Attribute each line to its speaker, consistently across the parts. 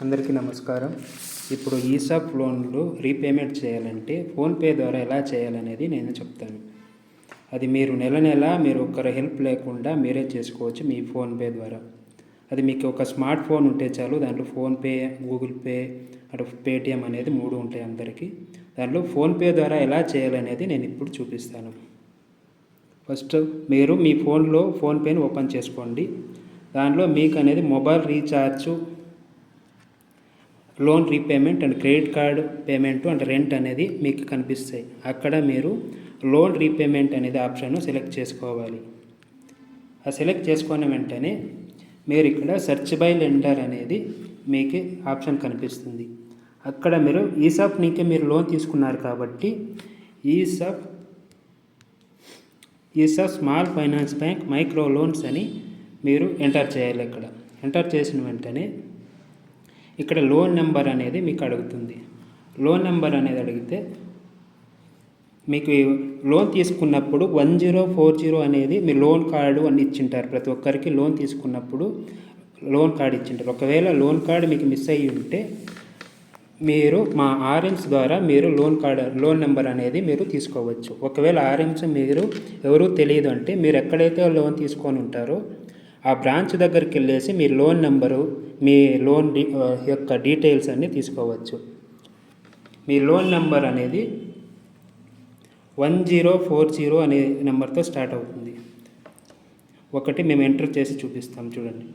Speaker 1: అందరికీ నమస్కారం. ఇప్పుడు ఈసాప్ లోన్లు రీపేమెంట్ చేయాలంటే ఫోన్పే ద్వారా ఎలా చేయాలనేది నేను చెప్తాను. అది మీరు నెల మీరు ఒకరి హెల్ప్ లేకుండా మీరే చేసుకోవచ్చు మీ ఫోన్పే ద్వారా. అది మీకు ఒక స్మార్ట్ ఫోన్ ఉంటే చాలు. దాంట్లో ఫోన్పే, గూగుల్ పే, అటు పేటిఎం అనేది 3 ఉంటాయి అందరికీ. దాంట్లో ఫోన్పే ద్వారా ఎలా చేయాలనేది నేను ఇప్పుడు చూపిస్తాను. ఫస్ట్ మీరు మీ ఫోన్లో ఫోన్పేని ఓపెన్ చేసుకోండి. దాంట్లో మీకు అనేది mobile recharge, loan repayment and credit card payment and rent అనేది మీకు కనిపిస్తాయి. అక్కడ మీరు లోన్ రీపేమెంట్ అనేది ఆప్షన్ సెలెక్ట్ చేసుకోవాలి. ఆ సెలెక్ట్ చేసుకున్న వెంటనే మీరు ఇక్కడ సెర్చ్ బై లెండర్ అనేది మీకు ఆప్షన్ కనిపిస్తుంది. అక్కడ మీరు ఈసాప్ నీకే మీరు లోన్ తీసుకున్నారు కాబట్టి ESAF small finance bank micro loans అని మీరు ఎంటర్ చేయాలి. ఇక్కడ ఎంటర్ చేసిన వెంటనే ఇక్కడ లోన్ నెంబర్ అనేది మీకు అడుగుతుంది. లోన్ నెంబర్ అనేది అడిగితే మీకు లోన్ తీసుకున్నప్పుడు 1040 అనేది మీ లోన్ కార్డు అని ఇచ్చింటారు. ప్రతి ఒక్కరికి లోన్ తీసుకున్నప్పుడు లోన్ కార్డు ఇచ్చింటారు. ఒకవేళ లోన్ కార్డు మీకు మిస్ అయ్యి ఉంటే మీరు మా ఆర్ఎమ్స్ ద్వారా మీరు లోన్ నెంబర్ అనేది మీరు తీసుకోవచ్చు. ఒకవేళ ఆర్ఎమ్స్ మీరు ఎవరూ తెలియదు అంటే మీరు ఎక్కడైతే లోన్ తీసుకొని ఉంటారో ఆ బ్రాంచ్ దగ్గరికి వెళ్ళేసి మీ లోన్ నెంబరు, మీ లోన్ యొక్క డీటెయిల్స్ అన్నీ తీసుకోవచ్చు. మీ లోన్ నెంబర్ అనేది 1040 అనే నెంబర్తో స్టార్ట్ అవుతుంది. ఒకటి మేము ఎంటర్ చేసి చూపిస్తాం చూడండి.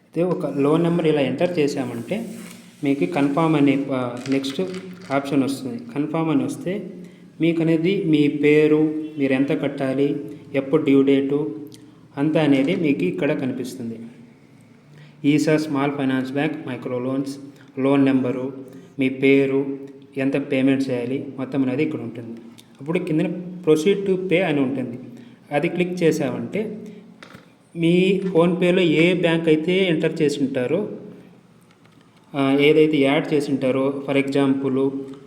Speaker 1: అయితే ఒక లోన్ నెంబర్ ఇలా ఎంటర్ చేసామంటే మీకు కన్ఫామ్ అనే నెక్స్ట్ ఆప్షన్ వస్తుంది. కన్ఫామ్ అని వస్తే మీకు అనేది మీ పేరు, మీరు ఎంత కట్టాలి, ఎప్పుడు డ్యూ డేటు అంతా అనేది మీకు ఇక్కడ కనిపిస్తుంది. ESAF small finance bank micro loans, loan number, మీ పేరు, ఎంత పేమెంట్ చేయాలి మొత్తం అనేది ఇక్కడ ఉంటుంది. అప్పుడు కింద ప్రొసీడ్ టు పే అని ఉంటుంది. అది క్లిక్ చేసామంటే మీ ఫోన్పేలో ఏ బ్యాంక్ అయితే ఎంటర్ చేసి ఉంటారో, ఏదైతే యాడ్ చేసి ఉంటారో, for example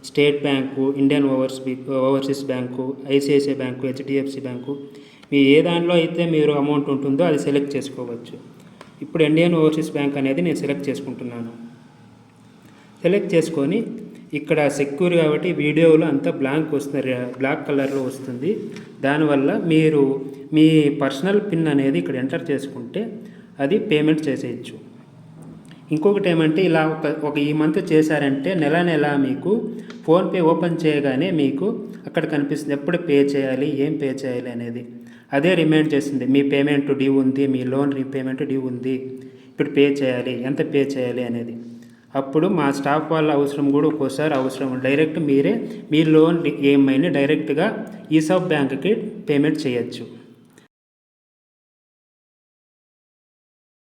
Speaker 1: state bank, Indian overseas bank, ICICI bank, HDFC bank, మీ ఏ దాంట్లో అయితే మీరు అమౌంట్ ఉంటుందో అది సెలెక్ట్ చేసుకోవచ్చు. ఇప్పుడు ఇండియన్ ఓవర్సీస్ బ్యాంక్ అనేది నేను సెలెక్ట్ చేసుకుంటున్నాను. సెలెక్ట్ చేసుకొని ఇక్కడ సెక్యూర్ కాబట్టి వీడియోలో అంతా బ్లాక్ కలర్లో వస్తుంది. దానివల్ల మీరు మీ పర్సనల్ పిన్ అనేది ఇక్కడ ఎంటర్ చేసుకుంటే అది పేమెంట్ చేసేయచ్చు. ఇంకొకటి ఏమంటే ఇలా ఒక ఈ మంత్ చేశారంటే నెల మీకు ఫోన్పే ఓపెన్ చేయగానే మీకు అక్కడ కనిపిస్తుంది ఎప్పుడు పే చేయాలి, ఏం పే చేయాలి అనేది. అదే రిమైండ్ చేస్తుంది. మీ పేమెంట్ డ్యూ ఉంది, మీ లోన్ రీపేమెంట్ డ్యూ ఉంది, ఇప్పుడు పే చేయాలి, ఎంత పే చేయాలి అనేది. అప్పుడు మా స్టాఫ్ వాళ్ళ అవసరం కూడా ఒక్కోసారి అవసరం. డైరెక్ట్ మీరే మీ లోన్ ఈఎంఐని డైరెక్ట్గా ఈసాప్ బ్యాంక్కి పేమెంట్ చేయొచ్చు.